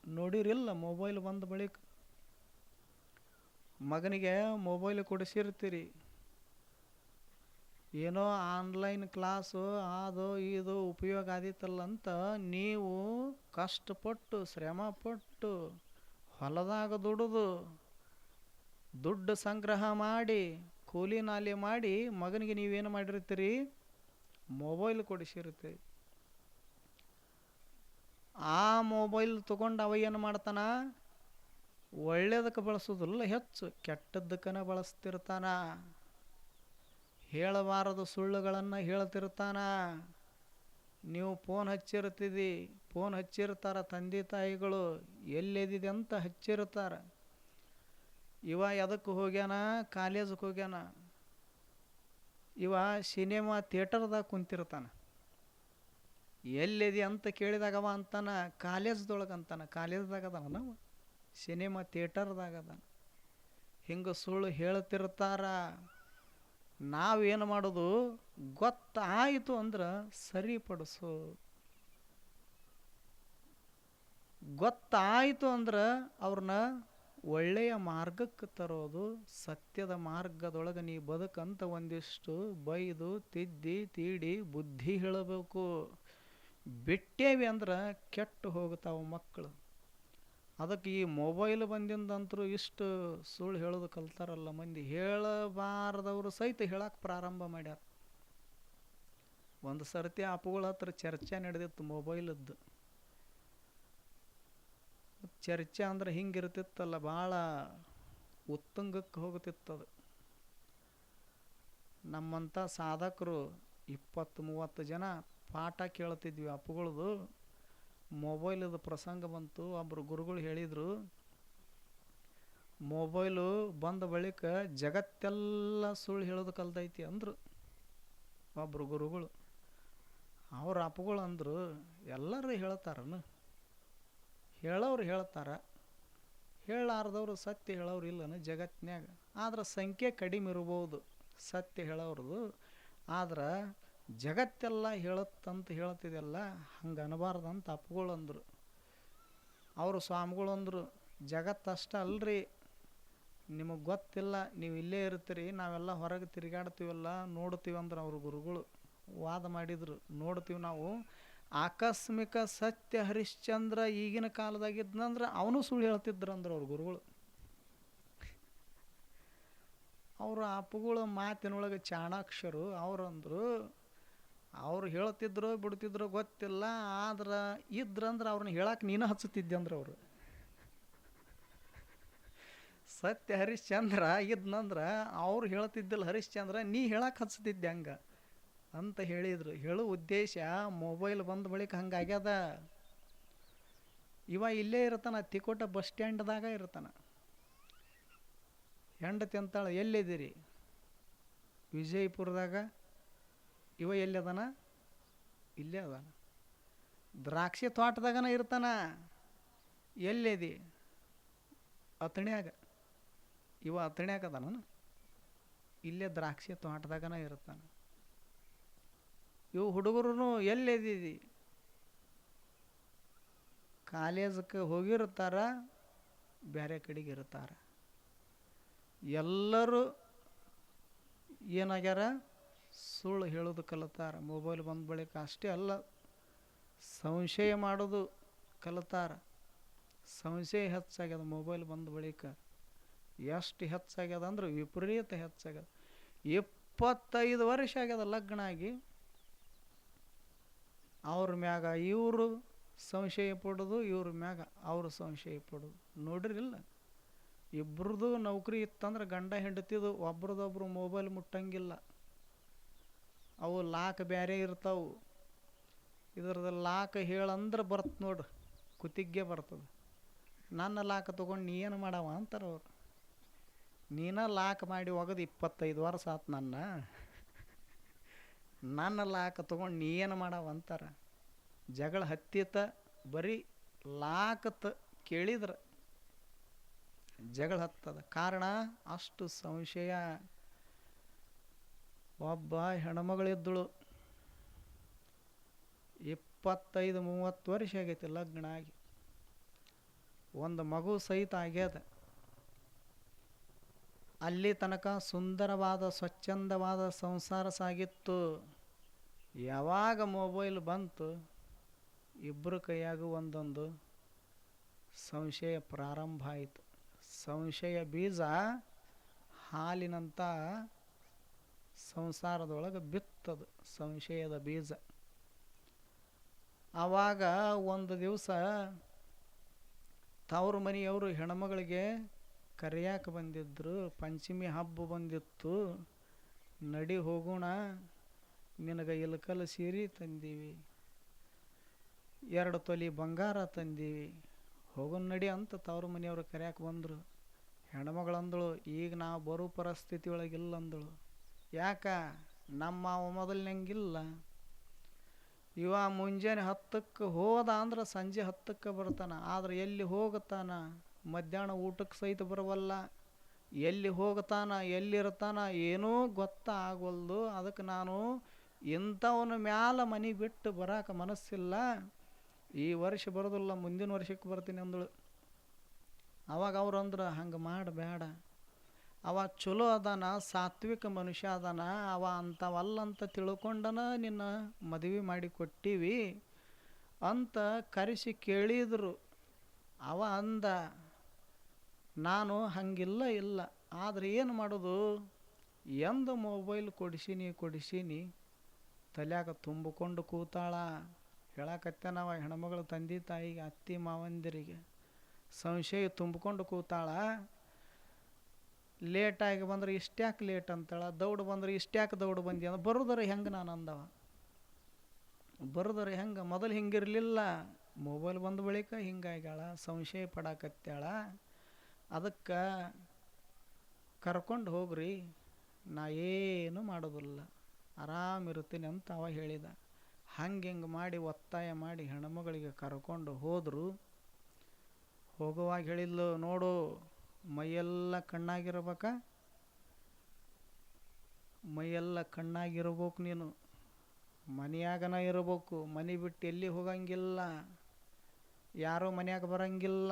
ನೋಡಿರಿಲ್ಲ mobile ಬಂದ ಬಳಿಕ ಮಗನಿಗೆ ಮೊಬೈಲ್ ಕೊಡಿಸಿರ್ತೀರಿ, ಏನೋ ಆನ್ಲೈನ್ ಕ್ಲಾಸು ಅದು ಇದು ಉಪಯೋಗ ಆದಿತ್ತಲ್ಲ ಅಂತ ನೀವು ಕಷ್ಟಪಟ್ಟು ಶ್ರಮಪಟ್ಟು ಹೊಲದಾಗ ದುಡಿದು ದುಡ್ಡು ಸಂಗ್ರಹ ಮಾಡಿ ಕೂಲಿ ನಾಲಿ ಮಾಡಿ ಮಗನಿಗೆ ನೀವೇನು ಮಾಡಿರ್ತೀರಿ, ಮೊಬೈಲ್ ಕೊಡಿಸಿರ್ತೀರಿ. ಆ ಮೊಬೈಲ್ ತಗೊಂಡು ಅವ ಏನು ಮಾಡ್ತಾನ, ಒಳ್ಳೇದಕ್ಕೆ ಬಳಸೋದಿಲ್ಲ, ಹೆಚ್ಚು ಕೆಟ್ಟದ್ದಕ್ಕನ ಬಳಸ್ತಿರ್ತಾನ. ಹೇಳಬಾರದು ಸುಳ್ಳುಗಳನ್ನು ಹೇಳ್ತಿರ್ತಾನ. ನೀವು ಫೋನ್ ಹಚ್ಚಿರ್ತಾರ ತಂದೆ ತಾಯಿಗಳು, ಎಲ್ಲಿದೆ ಅಂತ ಹಚ್ಚಿರ್ತಾರ. ಇವ ಎದಕ್ಕೆ ಹೋಗ್ಯಾನ, ಕಾಲೇಜಕ್ಕೆ ಹೋಗ್ಯಾನ. ಇವ ಸಿನಿಮಾ ಥಿಯೇಟರ್ದಾಗ ಕುಂತಿರ್ತಾನ. ಎಲ್ಲಿದೆ ಅಂತ ಕೇಳಿದಾಗವ ಅಂತಾನ ಕಾಲೇಜ್ದೊಳಗೆ ಅಂತಾನ, ಕಾಲೇಜ್ದಾಗ ಅದಾನ ನಾವು, ಸಿನಿಮಾ ಥಿಯೇಟರ್ದಾಗ ಅದಾನ. ಹಿಂಗೆ ಸುಳ್ಳು ಹೇಳ್ತಿರ್ತಾರ. ನಾವೇನು ಮಾಡೋದು, ಗೊತ್ತಾಯಿತು ಅಂದ್ರೆ ಸರಿಪಡಿಸು. ಗೊತ್ತಾಯಿತು ಅಂದ್ರೆ ಅವ್ರನ್ನ ಒಳ್ಳೆಯ ಮಾರ್ಗಕ್ಕೆ ತರೋದು. ಸತ್ಯದ ಮಾರ್ಗದೊಳಗೆ ನೀ ಬದುಕಂತ ಒಂದಿಷ್ಟು ಬೈದು ತಿದ್ದಿ ತೀಡಿ ಬುದ್ಧಿ ಹೇಳಬೇಕು. ಬಿಟ್ಟೇವಿ ಅಂದ್ರೆ ಕೆಟ್ಟು ಹೋಗ್ತಾವ ಮಕ್ಕಳು. ಅದಕ್ಕೆ ಈ ಮೊಬೈಲ್ ಬಂದಿಂದಂತರೂ ಇಷ್ಟು ಸುಳ್ಳು ಹೇಳೋದು ಕಲ್ತಾರಲ್ಲ ಮಂದಿ. ಹೇಳಬಾರ್ದವರು ಸಹಿತ ಹೇಳಕ್ಕೆ ಪ್ರಾರಂಭ ಮಾಡ್ಯಾರ. ಒಂದು ಸರ್ತಿ ಅಪ್ಪುಗಳ ಹತ್ರ ಚರ್ಚೆ ನಡೆದಿತ್ತು ಮೊಬೈಲದ್ದು. ಚರ್ಚೆ ಅಂದ್ರೆ ಹಿಂಗಿರ್ತಿತ್ತಲ್ಲ, ಭಾಳ ಉತ್ತುಂಗಕ್ಕೆ ಹೋಗುತ್ತಿತ್ತದು. ನಮ್ಮಂಥ ಸಾಧಕರು 20-30 ಜನ ಪಾಠ ಕೇಳ್ತಿದ್ವಿ ಅಪ್ಪುಗಳದು. ಮೊಬೈಲದು ಪ್ರಸಂಗ ಬಂತು. ಒಬ್ಬರು ಗುರುಗಳು ಹೇಳಿದರು, ಮೊಬೈಲು ಬಂದ ಬಳಿಕ ಜಗತ್ತೆಲ್ಲ ಸುಳ್ಳು ಹೇಳೋದು ಕಲ್ತೈತಿ ಅಂದರು ಒಬ್ಬರು ಗುರುಗಳು. ಅವ್ರ ಅಪ್ಪುಗಳು ಅಂದರು, ಎಲ್ಲರೂ ಹೇಳ್ತಾರನು, ಹೇಳೋರು ಹೇಳ್ತಾರ, ಹೇಳಾರ್ದವ್ರು ಸತ್ಯ ಹೇಳೋರು ಇಲ್ಲನು ಜಗತ್ತಿನಾಗ. ಆದ್ರೆ ಸಂಖ್ಯೆ ಕಡಿಮೆ ಇರ್ಬೋದು ಸತ್ಯ ಹೇಳೋರ್ದು. ಆದ್ರೆ ಜಗತ್ತೆಲ್ಲ ಹೇಳುತ್ತಂತ ಹೇಳ್ತಿದೆಲ್ಲ, ಹಂಗೆ ಅನ್ನಬಾರ್ದಂತ ಅಪ್ಪುಗಳು ಅಂದರು. ಅವರು ಸ್ವಾಮಿಗಳು ಅಂದರು, ಜಗತ್ತಷ್ಟ ಅಲ್ರಿ, ನಿಮಗೆ ಗೊತ್ತಿಲ್ಲ, ನೀವು ಇಲ್ಲೇ ಇರ್ತೀರಿ, ನಾವೆಲ್ಲ ಹೊರಗೆ ತಿರುಗಾಡ್ತೀವಲ್ಲ ನೋಡ್ತೀವಿ ಅಂದ್ರೆ. ಅವರು ಗುರುಗಳು ವಾದ ಮಾಡಿದರು, ನೋಡ್ತೀವಿ ನಾವು. ಆಕಸ್ಮಿಕ ಸತ್ಯ ಹರಿಶ್ಚಂದ್ರ ಈಗಿನ ಕಾಲದಾಗಿದ್ನಂದ್ರೆ ಅವನು ಸುಳ್ಳು ಹೇಳ್ತಿದ್ರಂದ್ರೆ ಅವ್ರ ಗುರುಗಳು. ಅವರ ಅಪ್ಪುಗಳ ಮಾತಿನೊಳಗೆ ಚಾಣಾಕ್ಷರು. ಅವರಂದರು, ಅವ್ರು ಹೇಳ್ತಿದ್ರು ಬಿಡ್ತಿದ್ರು ಗೊತ್ತಿಲ್ಲ, ಆದ್ರೆ ಇದ್ರಂದ್ರೆ ಅವ್ರನ್ನ ಹೇಳಕ್ಕೆ ನೀನು ಹಚ್ಚುತ್ತಿದ್ದೆ ಅಂದ್ರೆ ಅವರು. ಸತ್ಯ ಹರಿಶ್ಚಂದ್ರ ಇದ್ನಂದ್ರೆ ಅವ್ರು ಹೇಳ್ತಿದ್ದಿಲ್ಲ ಹರಿಶ್ಚಂದ್ರ, ನೀ ಹೇಳಕ್ಕೆ ಹಚ್ತಿದ್ದೆ ಹಂಗೆ ಅಂತ ಹೇಳಿದರು. ಹೇಳೋ ಉದ್ದೇಶ ಮೊಬೈಲ್ ಬಂದ ಬಳಿಕ ಹಂಗಾಗ್ಯದ. ಇವ ಇಲ್ಲೇ ಇರ್ತಾನ, ತಿಕೋಟ ಬಸ್ ಸ್ಟ್ಯಾಂಡ್ದಾಗ ಇರ್ತಾನ. ಹೆಂಡತಿ ಅಂತಾಳೆ, ಎಲ್ಲಿದ್ದೀರಿ, ವಿಜಯಪುರದಾಗ. ಇವ ಎಲ್ಲಿ ಅದಾನ, ಇಲ್ಲೇ ಅದಾನ. ದ್ರಾಕ್ಷಿ ತೋಟದಾಗನ ಇರ್ತಾನ. ಎಲ್ಲಿದಿ, ಅತಣ್ಯಾಗ. ಇವ ಅತಣ್ಯಾಗ ಅದಾನ, ಇಲ್ಲೇ ದ್ರಾಕ್ಷಿ ತೋಟದಾಗನ ಇರ್ತಾನ. ಇವು ಹುಡುಗರು ಎಲ್ಲಿದ್ದೀವಿ, ಕಾಲೇಜಕ್ಕೆ ಹೋಗಿರ್ತಾರ, ಬೇರೆ ಕಡೆಗೆ ಇರ್ತಾರ. ಎಲ್ಲರೂ ಏನಾಗ್ಯಾರ, ಸುಳ್ಳು ಹೇಳೋದು ಕಲಿತಾರ. ಮೊಬೈಲ್ ಬಂದ ಬಳಿಕ ಅಷ್ಟೇ ಅಲ್ಲ, ಸಂಶಯ ಮಾಡೋದು ಕಲಿತಾರ. ಸಂಶಯ ಹೆಚ್ಚಾಗ್ಯದ ಮೊಬೈಲ್ ಬಂದ ಬಳಿಕ. ಎಷ್ಟು ಹೆಚ್ಚಾಗ್ಯದ ಅಂದ್ರೆ ವಿಪರೀತ ಹೆಚ್ಚಾಗ್ಯದ. 25 ವರ್ಷ ಆಗ್ಯದ ಲಗ್ನ ಆಗಿ, ಅವ್ರ ಮ್ಯಾಗ ಇವರು ಸಂಶಯ ಪಡೋದು, ಇವ್ರ ಮ್ಯಾಗ ಅವರು ಸಂಶಯ ಪಡೋದು. ನೋಡ್ರಿಲ್ಲ, ಇಬ್ರದ್ದು ನೌಕರಿ ಇತ್ತಂದ್ರೆ ಗಂಡ ಹೆಂಡತಿದು ಒಬ್ರದೊಬ್ರು ಮೊಬೈಲ್ ಮುಟ್ಟಂಗಿಲ್ಲ. ಅವು ಲಾಕ್ ಬೇರೆ ಇರ್ತಾವು. ಇದ್ರದ್ದು ಲಾಕ್ ಹೇಳಂದ್ರೆ ಬರ್ತ ನೋಡ್ರಿ, ಕುತ್ತಿಗೆ ಬರ್ತದೆ. ನನ್ನ ಲಾಕ್ ತೊಗೊಂಡು ನೀ ಏನು ಮಾಡವ ಅಂತಾರೆ ಅವ್ರು. ನೀನ ಲಾಕ್ ಮಾಡಿ ಒಗದು 25 ವರ್ಷ ಆತು ನನ್ನ ಲಾಕ್ ತೊಗೊಂಡು ನೀ ಏನು ಮಾಡವ ಅಂತಾರೆ. ಜಗಳ ಹತ್ತಿತ ಬರೀ ಲಾಕತ್ ಕೇಳಿದ್ರೆ ಜಗಳ ಹತ್ತದ. ಕಾರಣ ಅಷ್ಟು ಸಂಶಯ. ಒಬ್ಬ ಹೆಣ್ಮಗಳಿದ್ದಳು, 25-30 ವರ್ಷ ಆಗೈತಿ ಲಗ್ನ ಆಗಿ. ಒಂದು ಮಗು ಸಹಿತ ಆಗ್ಯದ. ಅಲ್ಲಿ ತನಕ ಸುಂದರವಾದ ಸ್ವಚ್ಛಂದವಾದ ಸಂಸಾರ ಸಾಗಿತ್ತು. ಯಾವಾಗ ಮೊಬೈಲ್ ಬಂತು, ಇಬ್ಬರ ಕೈಯಾಗ ಒಂದೊಂದು ಸಂಶಯ ಪ್ರಾರಂಭ ಆಯಿತು. ಸಂಶಯ ಬೀಜ ಹಾಲಿನಂಥ ಸಂಸಾರದೊಳಗೆ ಬಿತ್ತದು, ಸಂಶಯದ ಬೀಜ. ಆವಾಗ ಒಂದು ದಿವಸ ತವ್ರ ಮನೆಯವರು ಹೆಣ್ಮಗಳಿಗೆ ಕರೆಯಾಕೆ ಬಂದಿದ್ರು. ಪಂಚಮಿ ಹಬ್ಬ ಬಂದಿತ್ತು, ನಡಿ ಹೋಗೋಣ, ನಿನಗೆ ಇಲಕಲ್ ಸೀರೆ ತಂದೀವಿ, 2 ತೊಲಿ ಬಂಗಾರ ತಂದೀವಿ, ಹೋಗೋಣ ನಡಿ ಅಂತ ತವ್ರ ಮನೆಯವರು ಕರೆಯಾಕೆ ಬಂದರು. ಹೆಣ್ಮಗಳಂದಳು, ಈಗ ನಾವು ಬರೋ ಪರಿಸ್ಥಿತಿ ಒಳಗಿಲ್ಲ ಅಂದಳು. ಯಾಕ? ನಮ್ಮ ಮೊದಲಿನಂಗಿಲ್ಲ. ಇವ ಮುಂಜಾನೆ 10ಕ್ಕೆ ಹೋದ ಅಂದ್ರೆ ಸಂಜೆ 10ಕ್ಕೆ ಬರ್ತಾನೆ. ಆದ್ರೆ ಎಲ್ಲಿ ಹೋಗ್ತಾನ? ಮಧ್ಯಾಹ್ನ ಊಟಕ್ಕೆ ಸಹಿತ ಬರವಲ್ಲ. ಎಲ್ಲಿ ಹೋಗ್ತಾನ, ಎಲ್ಲಿರ್ತಾನ ಏನೂ ಗೊತ್ತಾಗವಲ್ದು. ಅದಕ್ಕೆ ನಾನು ಇಂಥವನ ಮ್ಯಾಲ ಮನೆ ಬಿಟ್ಟು ಬರಾಕ ಮನಸ್ಸಿಲ್ಲ. ಈ ವರ್ಷ ಬರೋದಿಲ್ಲ, ಮುಂದಿನ ವರ್ಷಕ್ಕೆ ಬರ್ತೀನಿ ಅಂದಳು. ಅವಾಗ ಅವ್ರು ಅಂದ್ರೆ, ಹಂಗೆ ಮಾಡಬೇಡ, ಅವ ಚಲೋ ಅದಾನ, ಸಾತ್ವಿಕ ಮನುಷ್ಯ ಅದಾನ, ಅವ ಅಂಥವಲ್ಲಂತ ತಿಳ್ಕೊಂಡನ ನಿನ್ನ ಮದುವೆ ಮಾಡಿ ಕೊಟ್ಟೀವಿ ಅಂತ ಕರೆಸಿ ಕೇಳಿದರು. ಅವ ಅಂದ, ನಾನು ಹಂಗಿಲ್ಲ ಇಲ್ಲ, ಆದರೆ ಏನು ಮಾಡೋದು, ಎಂದು ಮೊಬೈಲ್ ಕೊಡಿಸೀನಿ ತಲ್ಯಾಗ ತುಂಬಿಕೊಂಡು ಕೂತಾಳ. ಹೇಳಕತ್ತೆ ನಾವು ಹೆಣ್ಮಗಳು ತಂದೆ ತಾಯಿಗೆ, ಅತ್ತಿ ಮಾವಂದಿರಿಗೆ ಸಂಶಯ ತುಂಬಿಕೊಂಡು ಕೂತಾಳ. ಲೇಟಾಗಿ ಬಂದ್ರೆ ಇಷ್ಟ್ಯಾಕೆ ಲೇಟ್ ಅಂತಾಳ, ದೌಡು ಬಂದ್ರೆ ಇಷ್ಟ್ಯಾಕೆ ದೌಡು ಬಂದಿ ಅಂದ್ರೆ, ಬರೋದರೆ ಹೆಂಗೆ ನಾನು ಅಂದವ. ಬರೋದರೆ ಹೆಂಗೆ, ಮೊದಲು ಹಿಂಗಿರಲಿಲ್ಲ, ಮೊಬೈಲ್ ಬಂದ ಬಳಿಕ ಹಿಂಗಾಗ್ಯಾಳ, ಸಂಶಯ ಪಡಾಕತ್ಯಾಳ. ಅದಕ್ಕೆ ಕರ್ಕೊಂಡು ಹೋಗ್ರಿ, ನಾ ಏನು ಮಾಡೋದಿಲ್ಲ, ಆರಾಮಿರ್ತೀನಿ ಅಂತ ಅವ ಹೇಳಿದ. ಹಂಗೆ ಮಾಡಿ ಒತ್ತಾಯ ಮಾಡಿ ಹೆಣ್ಮಗಳಿಗೆ ಕರ್ಕೊಂಡು ಹೋದರು. ಹೋಗುವಾಗ ಹೇಳಿದ್ಲು, ನೋಡು ಮೈಯೆಲ್ಲ ಕಣ್ಣಾಗಿರ್ಬೇಕ, ಮೈಯೆಲ್ಲ ಕಣ್ಣಾಗಿರ್ಬೇಕು, ನೀನು ಮನೆಯಾಗನ ಇರಬೇಕು, ಮನೆ ಬಿಟ್ಟು ಎಲ್ಲಿ ಹೋಗಂಗಿಲ್ಲ, ಯಾರೂ ಮನ್ಯಾಗ ಬರಂಗಿಲ್ಲ,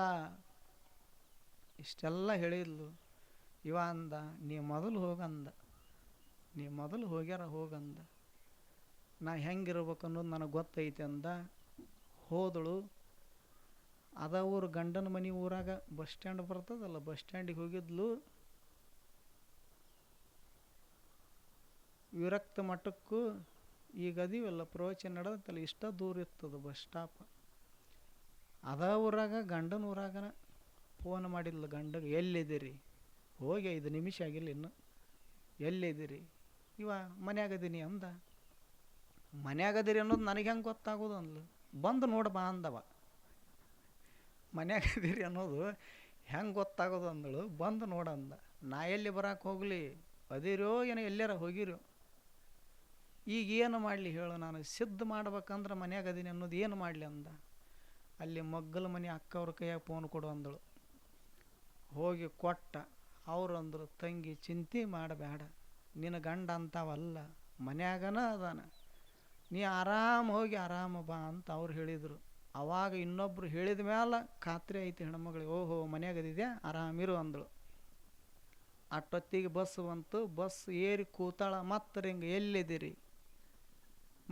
ಇಷ್ಟೆಲ್ಲ ಹೇಳಿದ್ಲು. ಇವ ಅಂದ, ನೀ ಮೊದಲು ಹೋಗಂದ, ನೀ ಮೊದಲು ಹೋಗ್ಯಾರ ಹೋಗಂದ, ನಾ ಹೆಂಗಿರ್ಬೇಕು ಅನ್ನೋದು ನನಗೆ ಗೊತ್ತೈತೆ ಅಂದ. ಹೋದಳು. ಅದ ಊರು ಗಂಡನ ಮನೆ ಊರಾಗ ಬಸ್ ಸ್ಟ್ಯಾಂಡ್ ಬರ್ತದಲ್ಲ, ಬಸ್ ಸ್ಟ್ಯಾಂಡಿಗೆ ಹೋಗಿದ್ಲು. ವಿರಕ್ತ ಮಠಕ್ಕೂ ಈಗ ಅದೀವಲ್ಲ ಪ್ರವಚನ ನಡೆದತ್ತಲ್ಲ, ಇಷ್ಟ ದೂರ ಇರ್ತದ ಬಸ್ ಸ್ಟಾಪ್. ಅದ ಊರಾಗ ಗಂಡನ ಊರಾಗನ ಫೋನ್ ಮಾಡಿದ್ಲು ಗಂಡಗೆ, ಎಲ್ಲಿದ್ದೀರಿ? ಹೋಗಿ 5 ನಿಮಿಷ ಆಗಿಲ್ಲ ಇನ್ನು, ಎಲ್ಲಿದ್ದೀರಿ? ಇವ ಮನ್ಯಾಗದೀನಿ ಅಂದ. ಮನ್ಯಾಗದಿರಿ ಅನ್ನೋದು ನನಗೆ ಹೆಂಗೆ ಗೊತ್ತಾಗೋದು ಅಂದ್ಲು. ಬಂದು ನೋಡು ಬಾ ಅಂದವ. ಮನ್ಯಾಗದಿರಿ ಅನ್ನೋದು ಹೆಂಗೆ ಗೊತ್ತಾಗೋದು ಅಂದಳು. ಬಂದು ನೋಡಂದ. ನಾ ಎಲ್ಲಿ ಬರಕ್ಕೆ ಹೋಗಲಿ, ಅದಿರೋ ಏನೋ ಎಲ್ಲಾರ ಹೋಗಿರೋ. ಈಗ ಏನು ಮಾಡಲಿ ಹೇಳು, ನಾನು ಸಿದ್ಧ ಮಾಡ್ಬೇಕಂದ್ರೆ ಮನ್ಯಾಗದೀನಿ ಅನ್ನೋದು ಏನು ಮಾಡಲಿ ಅಂದ. ಅಲ್ಲಿ ಮಗ್ಗಲ ಮನೆ ಅಕ್ಕವ್ರ ಕೈಯಾಗ ಫೋನ್ ಕೊಡು ಅಂದಳು. ಹೋಗಿ ಕೊಟ್ಟ. ಅವ್ರು ಅಂದರು, ತಂಗಿ ಚಿಂತೆ ಮಾಡಬೇಡ, ನಿನ್ನ ಗಂಡ ಅಂತಾವಲ್ಲ, ಮನ್ಯಾಗನ ಅದಾನ, ನೀ ಆರಾಮ ಹೋಗಿ ಆರಾಮ ಬಾ ಅಂತ ಅವ್ರು ಹೇಳಿದರು. ಅವಾಗ ಇನ್ನೊಬ್ರು ಹೇಳಿದ ಮೇಲೆ ಖಾತ್ರಿ ಐತಿ ಹೆಣ್ಮಗಳಿಗೆ, ಓಹೋ ಮನ್ಯಾಗದಿದ್ಯಾ, ಆರಾಮಿರು ಅಂದಳು. ಅಷ್ಟೊತ್ತಿಗೆ ಬಸ್ ಬಂತು. ಬಸ್ ಏರಿ ಕೂತಾಳ. ಮತ್ತೆ ಹಿಂಗೆ, ಎಲ್ಲಿದ್ದೀರಿ?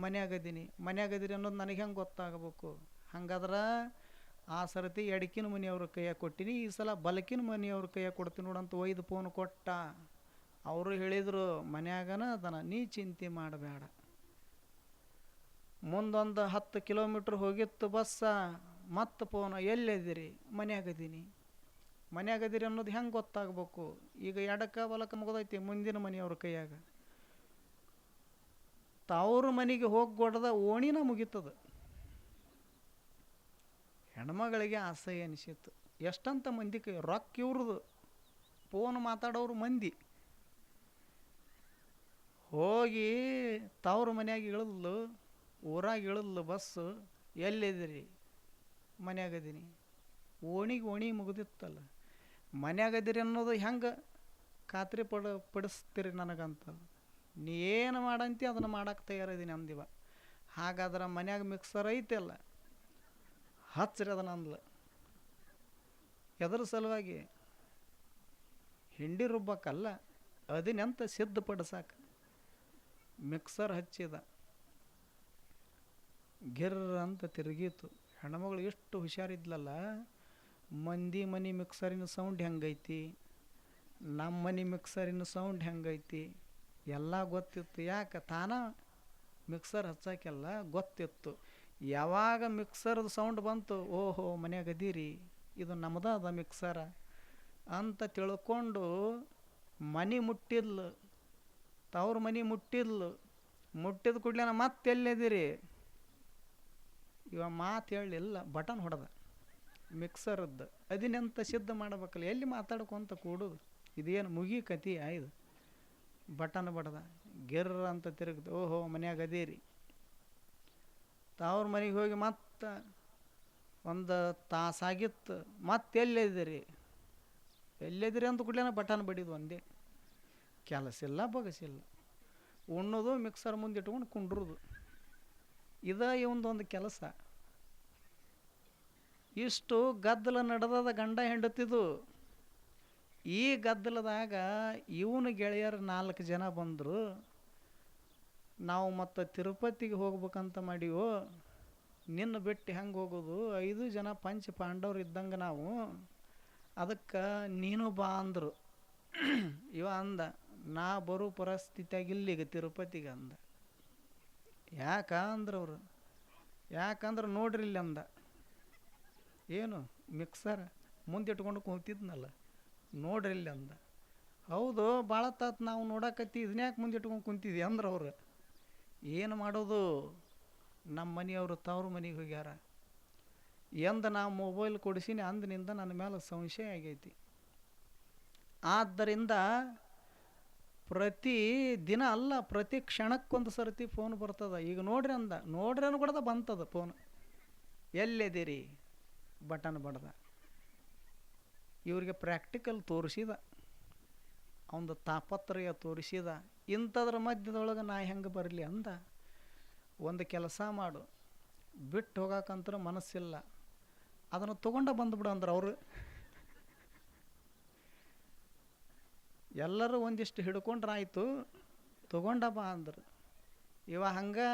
ಮನ್ಯಾಗದೀನಿ. ಮನ್ಯಾಗದಿರಿ ಅನ್ನೋದು ನನಗೆ ಹೆಂಗೆ ಗೊತ್ತಾಗಬೇಕು? ಹಂಗಾದ್ರೆ ಆ ಸರತಿ ಎಡಕಿನ ಮನೆಯವ್ರ ಕೈಯಾಗ ಕೊಟ್ಟಿನಿ, ಈ ಸಲ ಬಲಕಿನ ಮನೆಯವ್ರ ಕೈಯಾಗ ಕೊಡ್ತೀನಿ ನೋಡಂತ ಒಯ್ದು ಫೋನ್ ಕೊಟ್ಟ. ಅವರು ಹೇಳಿದರು, ಮನ್ಯಾಗನ ಅದನ, ನೀ ಚಿಂತೆ ಮಾಡಬೇಡ. ಮುಂದೊಂದು 10 ಕಿಲೋಮೀಟ್ರ್ ಹೋಗಿತ್ತು ಬಸ್ಸ. ಮತ್ತೆ ಫೋನ್, ಎಲ್ಲಿದ್ದೀರಿ? ಮನ್ಯಾಗದೀನಿ. ಮನ್ಯಾಗದಿರಿ ಅನ್ನೋದು ಹೆಂಗೆ ಗೊತ್ತಾಗಬೇಕು? ಈಗ ಎಡಕ್ಕೆ ಬಲಕ್ಕೆ ಮುಗಿದೈತಿ ಮುಂದಿನ ಮನೆಯವ್ರ ಕೈಯಾಗ. ತವ್ರ ಮನೆಗೆ ಹೋಗಿ ಕೊಡದ ಓಣಿನ ಮುಗಿತದ. ಹೆಣ್ಮಗಳಿಗೆ ಅಸಹ್ಯ ಅನಿಸಿತ್ತು. ಎಷ್ಟಂತ ಮಂದಿ ಕೈ ರೊಕ್ಕ ಇವ್ರದು, ಫೋನ್ ಮಾತಾಡೋರು ಮಂದಿ. ಹೋಗಿ ತವ್ರ ಮನ್ಯಾಗ ಇಳಿದ್ಲು, ಊರಾಗ ಇಳಿದ್ಲು ಬಸ್ಸು. ಎಲ್ಲಿದ್ದೀರಿ? ಮನ್ಯಾಗದೀನಿ. ಓಣಿ ಮುಗಿದಿತ್ತಲ್ಲ. ಮನ್ಯಾಗದಿರಿ ಅನ್ನೋದು ಹೆಂಗೆ ಖಾತ್ರಿ ಪಡಿಸ್ತೀರಿ ನನಗಂತ. ನೀ ಏನು ಮಾಡಂತಿ ಅದನ್ನು ಮಾಡಕ್ಕೆ ತಯಾರಿದ್ದೀನಿ ಅಂದಿವ. ಹಾಗಾದ್ರೆ ಮನ್ಯಾಗ ಮಿಕ್ಸರ್ ಐತಲ್ಲ, ಹಚ್ಚಿರಿ ಅದನ್ನ ಅಂದ್ಲು. ಎದರ ಸಲುವಾಗಿ ಹಿಂಡಿ ರುಬ್ಬಕ್ಕಲ್ಲ, ಅದನ್ನಂತ ಸಿದ್ಧಪಡಿಸಾಕ ಮಿಕ್ಸರ್ ಹಚ್ಚಿದ, ಗಿರ್ರ ಅಂತ ತಿರುಗೀತು. ಹೆಣ್ಮಗಳು ಎಷ್ಟು ಹುಷಾರಿದ್ಲಲ್ಲ, ಮಂದಿ ಮನೆ ಮಿಕ್ಸರಿನ ಸೌಂಡ್ ಹೆಂಗೈತಿ, ನಮ್ಮ ಮನೆ ಮಿಕ್ಸರಿನ ಸೌಂಡ್ ಹೆಂಗೈತಿ ಎಲ್ಲ ಗೊತ್ತಿತ್ತು. ಯಾಕೆ ತಾನ ಮಿಕ್ಸರ್ ಹಚ್ಚಾಕೆಲ್ಲ ಗೊತ್ತಿತ್ತು. ಯಾವಾಗ ಮಿಕ್ಸರ್ದು ಸೌಂಡ್ ಬಂತು, ಓಹೋ ಮನ್ಯಾಗ ಅದೀರಿ, ಇದು ನಮ್ಮದ ಅದ ಮಿಕ್ಸರ ಅಂತ ತಿಳ್ಕೊಂಡು ಮನೆ ಮುಟ್ಟಿದ್ಲು, ತವ್ರ ಮನೆ ಮುಟ್ಟಿದ್ಲು. ಮುಟ್ಟಿದ ಕೂಡಲೇ ಮತ್ತೆ ಎಲ್ಲಿದ್ದೀರಿ, ಇವ ಮಾತು ಹೇಳಲಿಲ್ಲ, ಬಟನ್ ಹೊಡೆದ ಮಿಕ್ಸರದ್ದು. ಅದನ್ನೆಂತ ಸಿದ್ಧ ಮಾಡ್ಬೇಕಲ್ಲ, ಎಲ್ಲಿ ಮಾತಾಡ್ಕೊಂತ ಕೂಡುದು, ಇದೇನು ಮುಗಿ ಕತಿ ಆಯ್ದು. ಬಟನ್ ಬಡ್ದ, ಗಿರ್ರ ಅಂತ ತಿರುಗ್ದು, ಓಹೋ ಮನ್ಯಾಗ ಅದೀರಿ. ತವ್ರ ಮನೆಗೆ ಹೋಗಿ ಮತ್ತೆ ಒಂದು ತಾಸಾಗಿತ್ತು, ಮತ್ತೆ ಎಲ್ಲಿದ್ದೀರಿ ಎಲ್ಲಿದ್ದೀರಿ ಅಂತ ಕೂಡಲೇ ಬಟನ್ ಬಡಿದು. ಒಂದೇ ಕೆಲಸ ಇಲ್ಲ ಬಗಸಿಲ್ಲ, ಉಣ್ಣೋದು ಮಿಕ್ಸರ್ ಮುಂದೆ ಇಟ್ಕೊಂಡು ಕುಂಡ್ರದು, ಇದ ಇವಂದೊಂದು ಕೆಲಸ. ಇಷ್ಟು ಗದ್ದಲ ನಡೆದದ ಗಂಡ ಹೆಂಡತಿದು. ಈ ಗದ್ದಲದಾಗ ಇವನು ಗೆಳೆಯರು 4 ಜನ ಬಂದರು. ನಾವು ಮತ್ತು ತಿರುಪತಿಗೆ ಹೋಗ್ಬೇಕಂತ ಮಾಡೀವೋ, ನಿನ್ನ ಬಿಟ್ಟು ಹೆಂಗೆ ಹೋಗೋದು, 5 ಜನ ಪಂಚ ಪಾಂಡವ್ರು ಇದ್ದಂಗೆ ನಾವು, ಅದಕ್ಕೆ ನೀನು ಬಾ ಅಂದರು. ಇವ ಅಂದ, ನಾ ಬರೋ ಪರಿಸ್ಥಿತಿಯಾಗಿಲ್ಲ ಈಗ ತಿರುಪತಿಗೆ ಅಂದ. ಯಾಕ ಅಂದ್ರವ್ರು, ಯಾಕಂದ್ರೆ ನೋಡ್ರಿ ಇಲ್ಲಿ ಅಂದ. ಏನು ಮಿಕ್ಸರ್ ಮುಂದೆ ಇಟ್ಕೊಂಡು ಕೂತಿದ್ನಲ್ಲ, ನೋಡ್ರಿ ಇಲ್ಲಿ ಅಂದ. ಹೌದು ಭಾಳ ತಾತ್ ನಾವು ನೋಡಕತ್ತಿ, ಇದನ್ಯಾಕೆ ಮುಂದೆ ಇಟ್ಕೊಂಡು ಕುಂತಿದ್ವಿ ಅಂದ್ರೆ ಅವ್ರು. ಏನು ಮಾಡೋದು, ನಮ್ಮ ಮನೆಯವರು ತವ್ರ ಮನೆಗೆ ಹೋಗ್ಯಾರ. ಎಂದ ನಾ ಮೊಬೈಲ್ ಕೊಡಿಸಿನಿ ಅಂದಿನಿಂದ ನನ್ನ ಮೇಲೆ ಸಂಶಯ ಆಗೈತಿ. ಆದ್ದರಿಂದ ಪ್ರತಿ ದಿನ ಅಲ್ಲ, ಪ್ರತಿ ಕ್ಷಣಕ್ಕೊಂದು ಸರ್ತಿ ಫೋನ್ ಬರ್ತದ. ಈಗ ನೋಡ್ರಿ ಅಂದ, ನೋಡ್ರಿ ಅನ್ಕೊಡ್ದ ಬಂತದ ಫೋನ್. ಎಲ್ಲಿದ್ದೀರಿ ಬಟನ್ ಬಡ್ದ. ಇವ್ರಿಗೆ ಪ್ರಾಕ್ಟಿಕಲ್ ತೋರಿಸಿದ, ಅವನದು ತಾಪತ್ರಯ ತೋರಿಸಿದ. ಇಂಥದ್ರ ಮಧ್ಯದೊಳಗೆ ನಾ ಹೆಂಗೆ ಬರಲಿ ಅಂದ. ಒಂದು ಕೆಲಸ ಮಾಡು, ಬಿಟ್ಟು ಹೋಗಾಕಂತ ಮನಸ್ಸಿಲ್ಲ, ಅದನ್ನು ತೊಗೊಂಡ ಬಂದುಬಿಡು ಅಂದ್ರೆ ಅವರು. ಎಲ್ಲರೂ ಒಂದಿಷ್ಟು ಹಿಡ್ಕೊಂಡ್ರಾಯ್ತು, ತೊಗೊಂಡ ಬಾ ಅಂದರು. ಇವ ಹಂಗೆ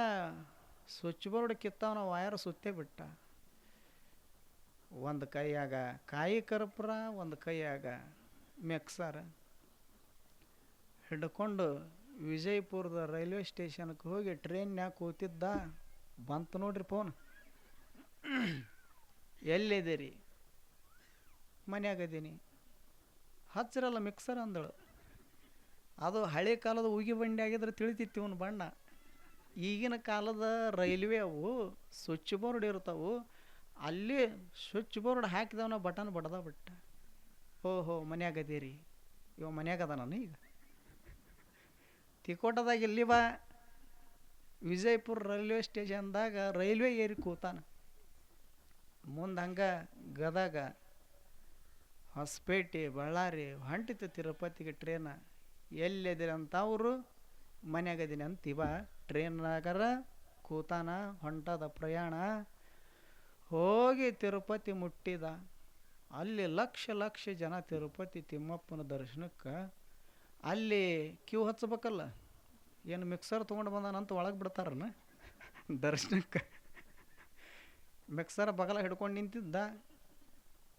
ಸ್ವಿಚ್ ಬೋರ್ಡ್ ಕಿತ್ತವನ ವಯರ್ ಸುತ್ತೇ ಬಿಟ್ಟ. ಒಂದು ಕೈಯಾಗ ಕಾಯಿ ಕರ್ಪೂರ, ಒಂದು ಕೈಯಾಗ ಮಿಕ್ಸರ್ ಹಿಡ್ಕೊಂಡು ವಿಜಯಪುರದ ರೈಲ್ವೆ ಸ್ಟೇಷನ್ಗೆ ಹೋಗಿ ಟ್ರೈನ್ಯಾಗ ಕೂತಿದ್ದ. ಬಂತು ನೋಡ್ರಿ ಫೋನ್. ಎಲ್ಲಿದ್ದೀರಿ, ಮನ್ಯಾಗದೀನಿ. ಹಚ್ಚಿರಲ್ಲ ಮಿಕ್ಸರ್ ಅಂದಳು. ಅದು ಹಳೆ ಕಾಲದ ಉಗಿ ಬಂಡಿ ಆಗಿದ್ರೆ ತಿಳಿತಿತ್ತು ಇವನು ಬಣ್ಣ. ಈಗಿನ ಕಾಲದ ರೈಲ್ವೆ ಅವು ಸ್ವಿಚ್ ಬೋರ್ಡ್ ಇರ್ತಾವು, ಅಲ್ಲಿ ಸ್ವಿಚ್ ಬೋರ್ಡ್ ಹಾಕಿದವನ ಬಟನ್ ಬಡ್ದ ಬಿಟ್ಟ. ಓಹೋ ಮನ್ಯಾಗದೀರಿ, ಇವ ಮನ್ಯಾಗದ ನಾನು ಈಗ ತಿಕೋಟದಾಗ. ಇಲ್ಲಿ ಬಾ, ವಿಜಯಪುರ ರೈಲ್ವೆ ಸ್ಟೇಷನ್ದಾಗ ರೈಲ್ವೆ ಏರಿ ಕೂತಾನ. ಮುಂದೆ ಹಂಗೆ ಗದಗ, ಹೊಸಪೇಟೆ, ಬಳ್ಳಾರಿ ಹೊಂಟಿತ್ತು ತಿರುಪತಿಗೆ ಟ್ರೇನ. ಎಲ್ಲಿದ್ದೀರಿ ಅಂತ ಅವರು, ಮನ್ಯಾಗದೀನಿ ಅಂತೀವ. ಟ್ರೇನ್ನಾಗರ ಕೂತಾನ, ಹೊಂಟದ ಪ್ರಯಾಣ. ಹೋಗಿ ತಿರುಪತಿ ಮುಟ್ಟಿದ. ಅಲ್ಲಿ ಲಕ್ಷ ಲಕ್ಷ ಜನ ತಿರುಪತಿ ತಿಮ್ಮಪ್ಪನ ದರ್ಶನಕ್ಕೆ. ಅಲ್ಲಿ ಕ್ಯೂ ಹಚ್ಬೇಕಲ್ಲ, ಏನು ಮಿಕ್ಸರ್ ತೊಗೊಂಡು ಬಂದಾನಂತ ಒಳಗೆ ಬಿಡ್ತಾರನ ದರ್ಶನಕ್ಕೆ. ಮಿಕ್ಸರ್ ಬಗಲ ಹಿಡ್ಕೊಂಡು ನಿಂತಿದ್ದ.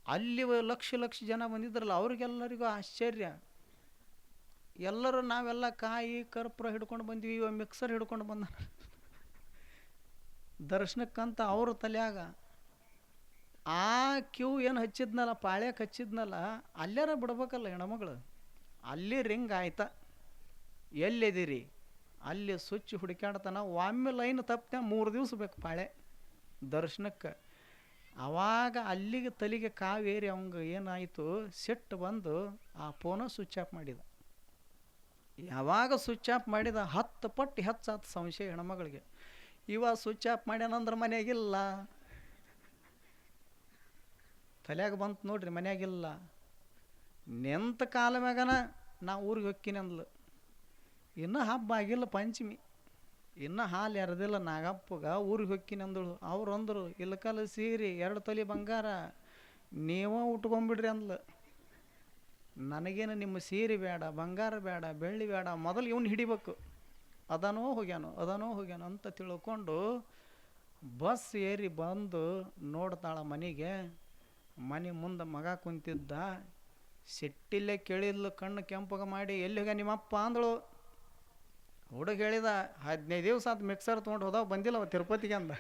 ಅಲ್ಲಿ ಲಕ್ಷ ಲಕ್ಷ ಜನ ಬಂದಿದ್ರಲ್ಲ, ಅವ್ರಿಗೆಲ್ಲರಿಗೂ ಆಶ್ಚರ್ಯ. ಎಲ್ಲರೂ ನಾವೆಲ್ಲ ಕಾಯಿ ಕರ್ಪೂರ ಹಿಡ್ಕೊಂಡು ಬಂದ್ವಿ, ಇವ ಮಿಕ್ಸರ್ ಹಿಡ್ಕೊಂಡು ಬಂದ ದರ್ಶನಕ್ಕಂತ ಅವ್ರ ತಲೆಯಾಗ. ಆ ಕ್ಯೂ ಏನು ಹಚ್ಚಿದ್ನಲ್ಲ, ಪಾಳ್ಯಕ್ಕೆ ಹಚ್ಚಿದ್ನಲ್ಲ, ಅಲ್ಲಾರ ಬಿಡ್ಬೇಕಲ್ಲ ಹೆಣ್ಮಗಳು. ಅಲ್ಲಿ ರಿಂಗ್ ಆಯ್ತ. ಎಲ್ಲಿದ್ದೀರಿ, ಅಲ್ಲಿ ಸ್ವಿಚ್ ಹುಡುಕ್ಯಾಡ್ತಾನ. ಒಮ್ಮೆ ಲೈನ್ ತಪ್ಪನೆ 3 ದಿವಸ ಬೇಕು ಪಾಳೆ ದರ್ಶನಕ್ಕೆ. ಆವಾಗ ಅಲ್ಲಿಗೆ ತಲೆಗೆ ಕಾವೇರಿ ಅವಂಗೆ ಏನಾಯಿತು, ಸಿಟ್ಟು ಬಂದು ಆ ಫೋನ ಸ್ವಿಚ್ ಆಫ್ ಮಾಡಿದ. ಯಾವಾಗ ಸ್ವಿಚ್ ಆಫ್ ಮಾಡಿದ 10 ಪಟ್ಟು ಹೆಚ್ಚಾದ ಸಂಶಯ ಹೆಣ್ಮಗಳಿಗೆ. ಇವ ಸ್ವಿಚ್ ಆಫ್ ಮಾಡ್ಯಾನಂದ್ರೆ ಮನೆಯಾಗಿಲ್ಲ, ತಲೆಯಾಗ ಬಂತು ನೋಡ್ರಿ, ಮನೆಯಾಗಿಲ್ಲ. ನಿಂತ ಕಾಲ ಮ್ಯಾಗನ ನಾ ಊರಿಗೆ ಹೊಕ್ಕಿನಿ ಅಂದ್ಲು. ಇನ್ನೂ ಹಬ್ಬ ಆಗಿಲ್ಲ ಪಂಚಮಿ, ಇನ್ನೂ ಹಾಲು ಎರೆದಿಲ್ಲ ನಾಗಪ್ಪಗ, ಊರಿಗೆ ಹೊಕ್ಕಿನಿ ಅಂದಳು. ಅವ್ರು ಅಂದರು, ಇಲ್ಲಕಲ್ಲ ಸೀರೆ, 2 ತೊಲೆ ಬಂಗಾರ, ನೀವ ಉಟ್ಕೊಂಬಿಡ್ರಿ ಅಂದ್ಲ. ನನಗೇನು ನಿಮ್ಮ ಸೀರೆ ಬೇಡ, ಬಂಗಾರ ಬೇಡ, ಬೆಳ್ಳಿ ಬೇಡ, ಮೊದಲು ಇವ್ನು ಹಿಡಿಬೇಕು. ಅದಾನೋ ಹೋಗ್ಯಾನೋ ಅಂತ ತಿಳ್ಕೊಂಡು ಬಸ್ ಏರಿ ಬಂದು ನೋಡ್ತಾಳ ಮನೆಗೆ. ಮನೆ ಮುಂದೆ ಮಗ ಕುಂತಿದ್ದ. ಸಿಟ್ಟಿಲ್ಲೇ ಕೇಳಿದ್ಲು, ಕಣ್ಣು ಕೆಂಪಗ ಮಾಡಿ, ಎಲ್ಲಿ ಹೋಗ್ಯ ನಿಮ್ಮಪ್ಪ ಅಂದಳು. ಹುಡುಗ ಹೇಳಿದ, 15 ದಿವಸ ಅದು ಮಿಕ್ಸರ್ ತೊಗೊಂಡು ಹೋದವ, ಬಂದಿಲ್ಲ ಅವ ತಿರುಪತಿಗೆ ಅಂದ.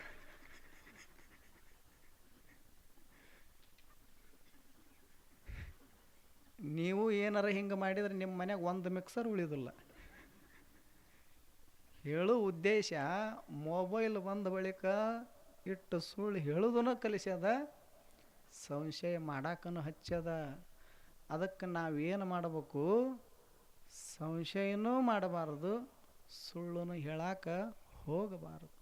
ನೀವು ಏನಾರ ಹಿಂಗೆ ಮಾಡಿದ್ರೆ ನಿಮ್ಮ ಮನೆಗೆ ಒಂದು ಮಿಕ್ಸರ್ ಉಳಿದಿಲ್ಲ. ಹೇಳೋ ಉದ್ದೇಶ ಮೊಬೈಲ್ ಬಂದ ಬಳಿಕ ಇಟ್ಟು ಸುಳ್ಳು ಹೇಳೋದನ್ನು ಕಲಿಸ್ಯದ, ಸಂಶಯ ಮಾಡಾಕನು ಹಚ್ಚದ. ಅದಕ್ಕೆ ನಾವೇನು ಮಾಡಬೇಕು? ಸಂಶಯನೂ ಮಾಡಬಾರ್ದು, ಸುಳ್ಳನ್ನು ಹೇಳಾಕ ಹೋಗಬಾರದು.